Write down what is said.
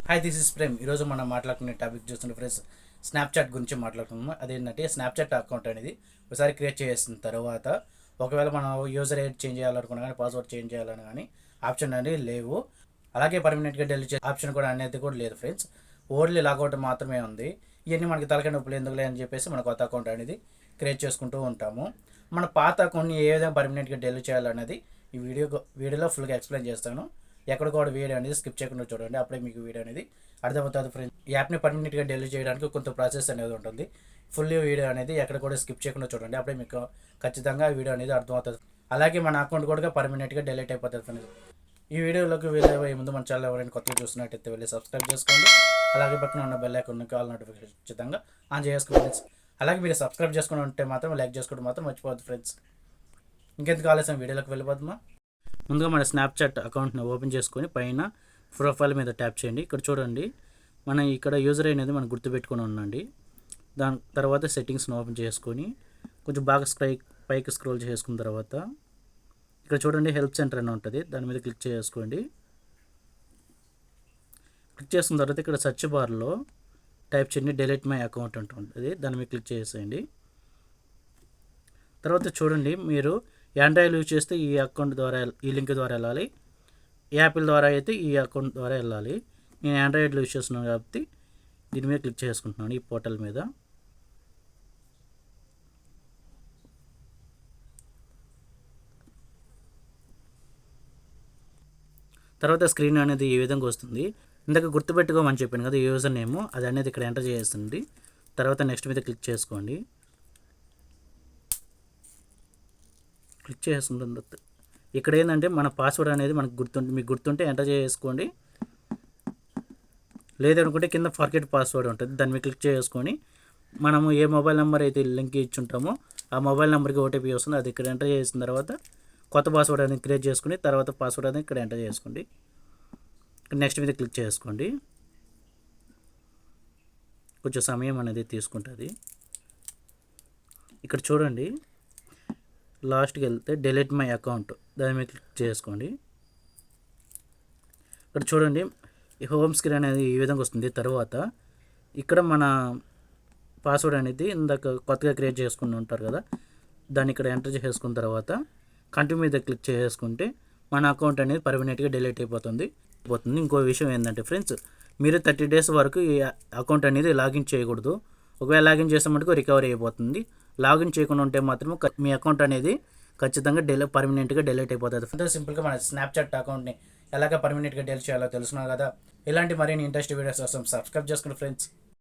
Hi, this is Prem. ఈరోజు మనం మాట్లాడుకునే టాపిక్ చూస్తుంటే ఫ్రెండ్స్, స్నాప్చాట్ గురించి మాట్లాడుకున్నాము. అదేంటంటే స్నాప్చాట్ అకౌంట్ అనేది ఒకసారి క్రియేట్ చేసిన తర్వాత ఒకవేళ మనం యూజర్ ఐడి చేంజ్ చేయాలనుకున్నా కానీ పాస్వర్డ్ చేంజ్ చేయాలని కానీ ఆప్షన్ అనేది లేవు. అలాగే పర్మనెంట్గా డెలీట్ చేసే ఆప్షన్ కూడా అనేది కూడా లేదు ఫ్రెండ్స్. ఓన్లీ లాగౌట్ మాత్రమే ఉంది. ఇవన్నీ మనకి తలకాయ నొప్పులు ఎందుకులే అని చెప్పేసి మన కొత్త అకౌంట్ అనేది క్రియేట్ చేసుకుంటూ ఉంటాము. మన పాత అకౌంట్ని ఏ విధంగా పర్మనెంట్గా డెలీట్ చేయాలనేది ఈ వీడియోలో ఫుల్గా ఎక్స్ప్లెయిన్ చేస్తాను. ఎక్కడ కూడా వీడియో అనేది స్కిప్ చేయకుండా చూడండి, అప్పుడే మీకు వీడియో అనేది అర్థమవుతుంది ఫ్రెండ్స్. ఈ యాప్ని పర్మనెంట్గా డెలీట్ చేయడానికి కొంత ప్రాసెస్ అనేది ఉంటుంది. ఫుల్ వీడియో అనేది ఎక్కడ కూడా స్కిప్ చేయకుండా చూడండి, అప్పుడే మీకు ఖచ్చితంగా వీడియో అనేది అర్థమవుతుంది. అలాగే మన అకౌంట్ కూడా పర్మనెంట్గా డెలీట్ అయిపోతుంది ఫ్రెండ్స్. ఈ వీడియోలోకి వెళ్ళే ముందు మన ఛానల్ ఎవరైనా కొత్తగా చూస్తున్నట్టయితే వెళ్ళి సబ్స్క్రైబ్ చేసుకోండి. అలాగే పక్కన ఉన్న బెల్ ఐకాన్ కాల్ నోటిఫికేషన్ ఖచ్చితంగా ఆన్ చేసుకోండి ఫ్రెండ్స్. అలాగే మీరు సబ్స్క్రైబ్ చేసుకుని ఉంటే మాత్రం లైక్ చేసుకోవడం మాత్రం మర్చిపోవద్దు ఫ్రెండ్స్. ఇంకెందుకు ఆలస్యం వీడియోలోకి వెళ్ళిపోద్దామా. ముందుగా మన స్నాప్చాట్ అకౌంట్ని ఓపెన్ చేసుకొని పైన ప్రొఫైల్ మీద ట్యాప్ చేయండి. ఇక్కడ చూడండి, మన ఇక్కడ యూజర్ అనేది మనం గుర్తుపెట్టుకొని ఉండండి. దాని తర్వాత సెట్టింగ్స్ని ఓపెన్ చేసుకొని కొంచెం బాగా పైకి స్క్రోల్ చేసుకున్న తర్వాత ఇక్కడ చూడండి హెల్ప్ సెంటర్ అని ఉంటుంది, దాని మీద క్లిక్ చేసుకోండి. క్లిక్ చేసుకున్న తర్వాత ఇక్కడ సెర్చ్ బార్లో టైప్ చేయండి డిలీట్ మై అకౌంట్ అంటూ ఉంటుంది, దాని మీద క్లిక్ చేసేయండి. తర్వాత చూడండి, మీరు ఆండ్రాయిడ్ యూజ్ చేస్తే ఈ అకౌంట్ ద్వారా ఈ లింక్ ద్వారా వెళ్ళాలి. యాపిల్ ద్వారా అయితే ఈ అకౌంట్ ద్వారా వెళ్ళాలి. నేను ఆండ్రాయిడ్లో యూజ్ చేస్తున్నాను కాబట్టి దీని మీద క్లిక్ చేసుకుంటున్నాను, ఈ పోర్టల్ మీద. తర్వాత స్క్రీన్ అనేది ఈ విధంగా వస్తుంది. ఇందాక గుర్తుపెట్టుకోమని చెప్పాను కదా యూజర్ నేమ్, అది అనేది ఇక్కడ ఎంటర్ చేస్తుంది. తర్వాత నెక్స్ట్ మీద క్లిక్ చేసుకోండి. క్లిక్ చేసుకుంటుంది. ఇక్కడ ఏంటంటే మన పాస్వర్డ్ అనేది మనకు మీకు గుర్తుంటే ఎంటర్ చేసుకోండి. లేదనుకుంటే కింద ఫర్గెట్ పాస్వర్డ్ ఉంటుంది, దాన్ని మీద క్లిక్ చేసుకొని మనము ఏ మొబైల్ నెంబర్ అయితే లింక్ ఇచ్చుంటామో ఆ మొబైల్ నెంబర్కి ఓటీపీ వస్తుంది, అది ఇక్కడ ఎంటర్ చేసిన తర్వాత కొత్త పాస్వర్డ్ అనేది క్రియేట్ చేసుకుని తర్వాత పాస్వర్డ్ అనేది ఇక్కడ ఎంటర్ చేసుకోండి. నెక్స్ట్ మీద క్లిక్ చేసుకోండి. కొంచెం సమయం అనేది తీసుకుంటుంది. ఇక్కడ చూడండి, లాస్ట్కి వెళ్తే డిలీట్ మై అకౌంట్, దాని మీద క్లిక్ చేసుకోండి. ఇక్కడ చూడండి ఈ హోమ్ స్క్రీన్ అనేది ఈ విధంగా వస్తుంది. తర్వాత ఇక్కడ మన పాస్వర్డ్ అనేది ఇందాక కొత్తగా క్రియేట్ చేసుకుని ఉంటారు కదా, దాన్ని ఇక్కడ ఎంటర్ చేసుకున్న తర్వాత కంటిన్యూ మీద క్లిక్ చేసుకుంటే మన అకౌంట్ అనేది పర్మనెంట్గా డిలీట్ అయిపోతుంది. ఇంకో విషయం ఏంటంటే ఫ్రెండ్స్, మీరు 30 days వరకు ఈ అకౌంట్ అనేది లాగిన్ చేయకూడదు. ఒకవేళ లాగిన్ చేసే మటుకు రికవరీ అయిపోతుంది. లాగిన్ చేయకుండా ఉంటే మాత్రం మీ అకౌంట్ అనేది ఖచ్చితంగా పర్మనెంట్గా డిలీట్ అయిపోతుంది. సింపుల్గా మన స్నాప్చాట్ అకౌంట్ని ఎలాగ పర్మనెంట్గా డిలీట్ చేయాలో తెలుసుకున్నారు కదా. ఇలాంటి మరిన్ని ఇంట్రెస్ట్ వీడియోస్ కోసం సబ్స్క్రైబ్ చేసుకోండి ఫ్రెండ్స్.